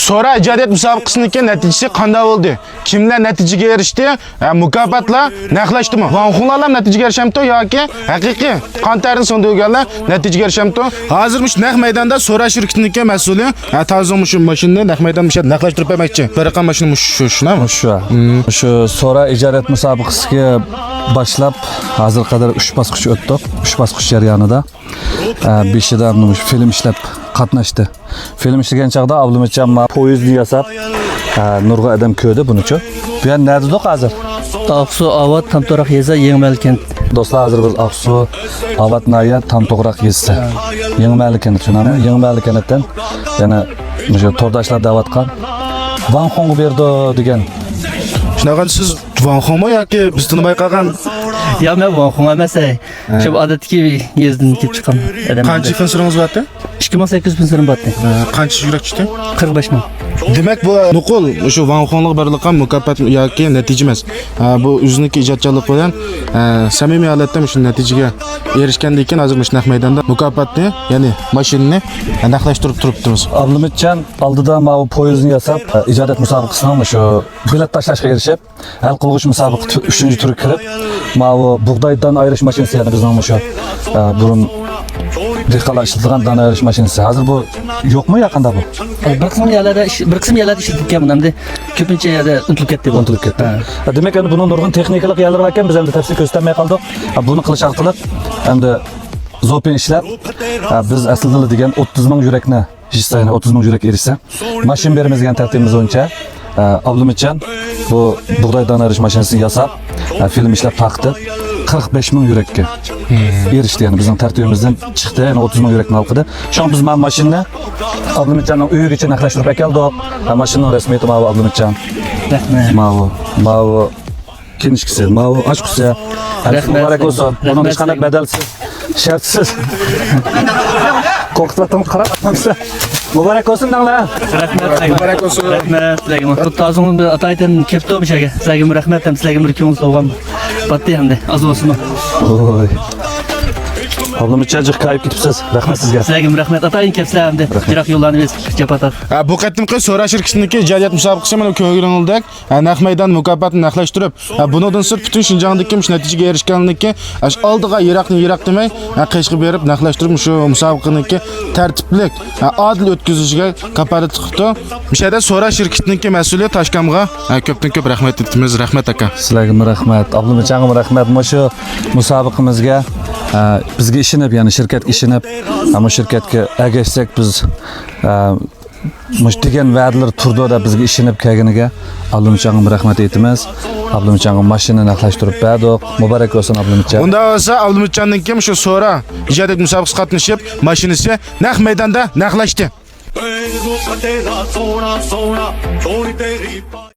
Sonra ijodiyat musobaqasining natijasi qanday bo'ldi? Kimlar natijaga erishdi? Mukofotlar naqlashdimi? Vanxonlar natijaga erishamdi yoki haqiqiy qon tarini so'ndirganlar natijaga erishamdi? Hozir mush naq maydonda So'ra shirkatining mas'uli tazim shu mashinani naq maydonda naqlashtirib bermoqchi. Bir raqam mashina shunami? Shu So'ra ijodiyat musobaqasiga boshlab hozir qadar 3 bosqich o'tdik. 3 bosqich jarayonida 5dan film ishlab qatnashdi. Film ishlagan chaqda Abdumitjon poyezdni yasab nurg'a adam ko'rdi bunichi. Bu yer nerede hozir? Aqsu Avat Tamto'raq yeza Yengmal kent. Do'stlar, hozir biz Aqsu Avat naya Tamto'raq yezsa. Yengmal kent tushunami? Yengmal kentdan yana o'sha to'rdoshlar da'vat qilgan. Vanxonga berdi degan. Shunaqa siz vanxonmi yoki biz tinmay qolgan? Ya men Vanxon emas. Shu odatdagi yezdin kelib chiqqan adam. Qancha finsiringiz bordi? 2800 bin so'm botdi. Qancha yurak tushdi? 45 ming. Demak bu nuqul o'sha vanxonlik birliqqa mukofot yoki natija emas. Bu o'ziniki ijodchilik bilan samimiy holatda shu natijaga erishgandan keyin hozir mush naq maydonda mukofotni, ya'ni mashinani naqlashtirib turibmiz. Abdumitjon oldida bu poyezdni yasab ijodiyat musobaqasidan shu bilet tashlashga erishib, hal qilg'uch musobaqa 3-turi kirib, bu bug'doydan ayirish mashinasi yana bizning shu burun dehqonlar ishlatilgan dan ayirish mashinasi. Hozir bu yo'qmi yaqinda bu? Bir qism yerlarda ishlatilgan endi ko'pincha yerda unutilib ketdi. Demak, endi buni nurg'un texnikalik yerlar ekan, biz endi tafsil ko'rsatmay qoldik. Buni qilish orqali endi zo'pin ishlab biz aslida degan 30 ming yurakni hissani 30 ming yurak erishsa, mashin beramiz degan tartibimiz bo'yicha Abdumitjon bu bug'doydan ayirish mashinasini yasab, film ishlab taqdi 45 ming yurakka erishdi. Yani bizning tartibimizdan chiqdi, yani 30 ming yurakni olqidi. Shu biz mana mashinani Abdumitjonning uyigacha naqlashtirib keldik. Mashinaning rasmiyati mana Abdumitjon. Rahmat. Mana kinishkisi, mana ochqisi. Muborak bo'lsin. Buni hech qanday badalsiz, shartsiz. Qo'qitlatim qarab atmamsa. Muborak bo'lsin danglar. Rahmat. Muborak bo'lsin. Rahmat. Sizlarga tozingni ataydan kelibdi o'shaga. Sizlarga rahmat, sizlarga bir ko'ngil sovg'am. Batdi hamda az bo'lsin. Oy. Abdumitjon jiq kayib ketibsiz. Rahmat sizga. Sizlarga rahmat. Atayin kelibsizlar hamda. Jiroq yo'llarni japatar. Bu qatimqi So'ra shirkatining ijodiyat musobaqasi mana ko'ngilingizda naq maydon mukofotini naqlashtirib, bundan sir butun Shinjongdagi natijaga erishganlikka oldiga yiroq demay qishqib berib naqlashtirib shu musobaqaning tartibli adil o'tkazishiga kafolat qildi. Mishada So'ra shirkatining mas'uli Toshkamga ko'pdan ko'p rahmat aytamiz. Rahmat aka. Sizlarga rahmat. Abdumitjonga rahmat. Shu musobaqamizga bizga ishinib, ya'ni shirkatga ishinib, ama shirkatga agashsak biz mush degan va'dalar turdi bizga ishinib kelganiga Abdumitjonga rahmat aytamiz. Abdumitjonga mashina naqlashtirib berdik. Muborak bo'lsin Abdumitjon. Unda bo'lsa Abdumitjonning kim shu So'ra ijodiyat musobaqasiga qatnashib, mashinasi naq maydonda naqlashdi.